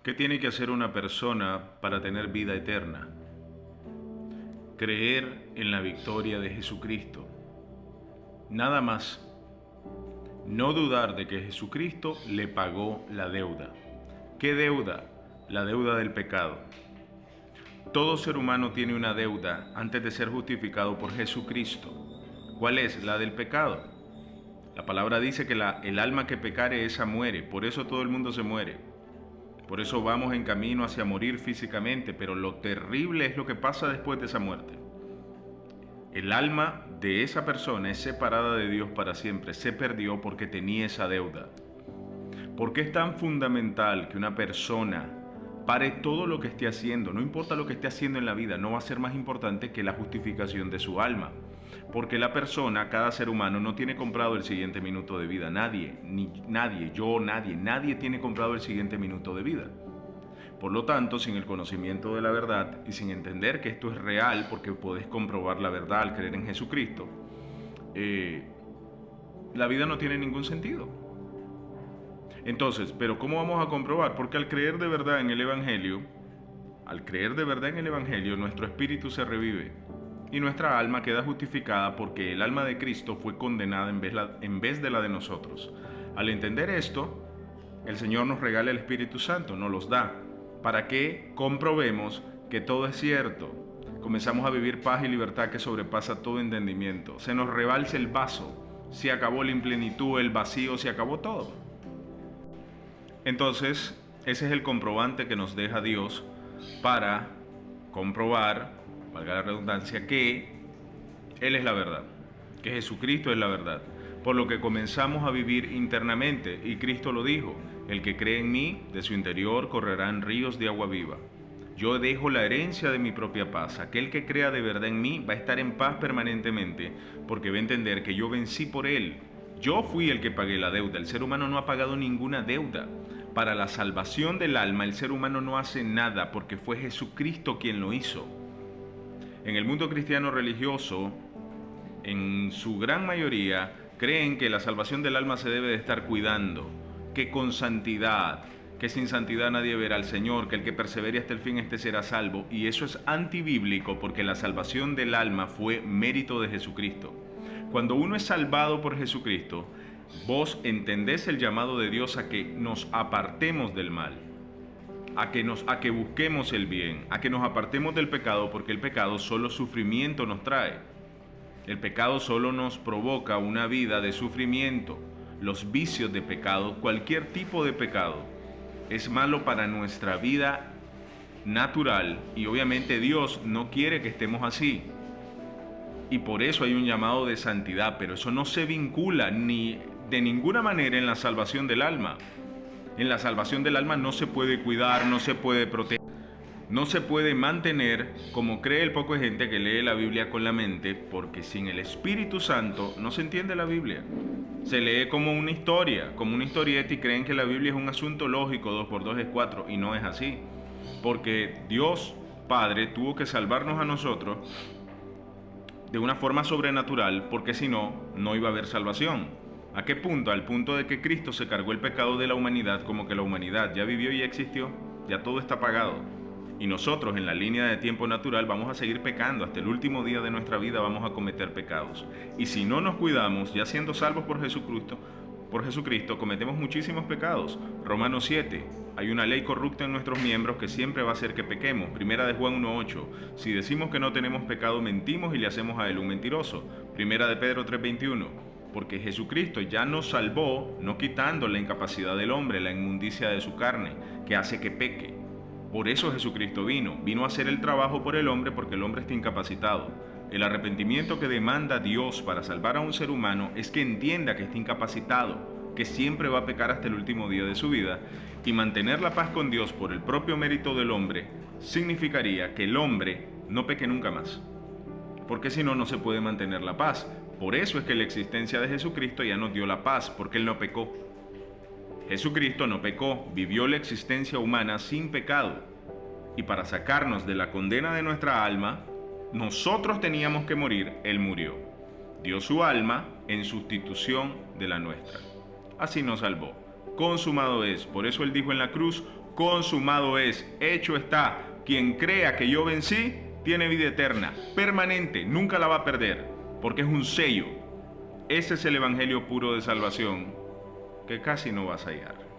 ¿Qué tiene que hacer una persona para tener vida eterna? Creer en la victoria de Jesucristo. Nada más. No dudar de que Jesucristo le pagó la deuda. ¿Qué deuda? La deuda del pecado. Todo ser humano tiene una deuda antes de ser justificado por Jesucristo. ¿Cuál es? La del pecado. La palabra dice que el alma que pecare, esa muere. Por eso todo el mundo se muere. Por eso vamos en camino hacia morir físicamente, pero lo terrible es lo que pasa después de esa muerte. El alma de esa persona es separada de Dios para siempre, se perdió porque tenía esa deuda. ¿Por qué es tan fundamental que una persona pare todo lo que esté haciendo? No importa lo que esté haciendo en la vida, no va a ser más importante que la justificación de su alma. Porque la persona, cada ser humano, no tiene comprado el siguiente minuto de vida. Nadie, nadie tiene comprado el siguiente minuto de vida. Por lo tanto, sin el conocimiento de la verdad y sin entender que esto es real, porque podés comprobar la verdad al creer en Jesucristo, la vida no tiene ningún sentido. Entonces, ¿pero cómo vamos a comprobar? Porque al creer de verdad en el Evangelio, nuestro espíritu se revive y nuestra alma queda justificada porque el alma de Cristo fue condenada en vez de la de nosotros. Al entender esto, el Señor nos regala el Espíritu Santo, nos los da, para que comprobemos que todo es cierto. Comenzamos a vivir paz y libertad que sobrepasa todo entendimiento. Se nos rebalsa el vaso, se acabó la implenitud, el vacío, se acabó todo. Entonces, ese es el comprobante que nos deja Dios para comprobar, valga la redundancia, que Él es la verdad, que Jesucristo es la verdad. Por lo que comenzamos a vivir internamente, y Cristo lo dijo: el que cree en mí, de su interior correrán ríos de agua viva. Yo dejo la herencia de mi propia paz. Aquel que crea de verdad en mí va a estar en paz permanentemente, porque va a entender que yo vencí por él. Yo fui el que pagué la deuda. El ser humano no ha pagado ninguna deuda. Para la salvación del alma, el ser humano no hace nada, porque fue Jesucristo quien lo hizo. En el mundo cristiano religioso, en su gran mayoría, creen que la salvación del alma se debe de estar cuidando, que con santidad, que sin santidad nadie verá al Señor, que el que persevere hasta el fin este será salvo. Y eso es antibíblico, porque la salvación del alma fue mérito de Jesucristo. Cuando uno es salvado por Jesucristo, vos entendés el llamado de Dios a que nos apartemos del mal, a que busquemos el bien, a que nos apartemos del pecado, porque el pecado solo sufrimiento nos trae. El pecado solo nos provoca una vida de sufrimiento. Los vicios de pecado, cualquier tipo de pecado, es malo para nuestra vida natural, y obviamente Dios no quiere que estemos así. Y por eso hay un llamado de santidad, pero eso no se vincula ni de ninguna manera en la salvación del alma. En la salvación del alma no se puede cuidar, no se puede proteger, no se puede mantener, como cree el poco de gente que lee la Biblia con la mente, porque sin el Espíritu Santo no se entiende la Biblia. Se lee como una historia, como una historieta, y creen que la Biblia es un asunto lógico, 2 por 2 es 4, y no es así. Porque Dios Padre tuvo que salvarnos a nosotros de una forma sobrenatural, porque si no, no iba a haber salvación. ¿A qué punto? Al punto de que Cristo se cargó el pecado de la humanidad, como que la humanidad ya vivió y ya existió, ya todo está pagado. Y nosotros en la línea de tiempo natural vamos a seguir pecando, hasta el último día de nuestra vida vamos a cometer pecados. Y si no nos cuidamos, ya siendo salvos por Jesucristo, cometemos muchísimos pecados. Romanos 7, hay una ley corrupta en nuestros miembros que siempre va a hacer que pequemos. Primera de Juan 1:8, si decimos que no tenemos pecado, mentimos y le hacemos a él un mentiroso. Primera de Pedro 3:21, porque Jesucristo ya nos salvó, no quitando la incapacidad del hombre, la inmundicia de su carne, que hace que peque. Por eso Jesucristo vino a hacer el trabajo por el hombre, porque el hombre está incapacitado. El arrepentimiento que demanda Dios para salvar a un ser humano es que entienda que está incapacitado, que siempre va a pecar hasta el último día de su vida, y mantener la paz con Dios por el propio mérito del hombre significaría que el hombre no peque nunca más, porque si no, no se puede mantener la paz. Por eso es que la existencia de Jesucristo ya nos dio la paz, porque Él no pecó. Jesucristo no pecó, vivió la existencia humana sin pecado, y para sacarnos de la condena de nuestra alma, nosotros teníamos que morir, Él murió. Dio su alma en sustitución de la nuestra. Así nos salvó. Consumado es. Por eso Él dijo en la cruz: consumado es, hecho está. Quien crea que yo vencí, tiene vida eterna, permanente, nunca la va a perder, porque es un sello. Ese es el evangelio puro de salvación que casi no vas a hallar.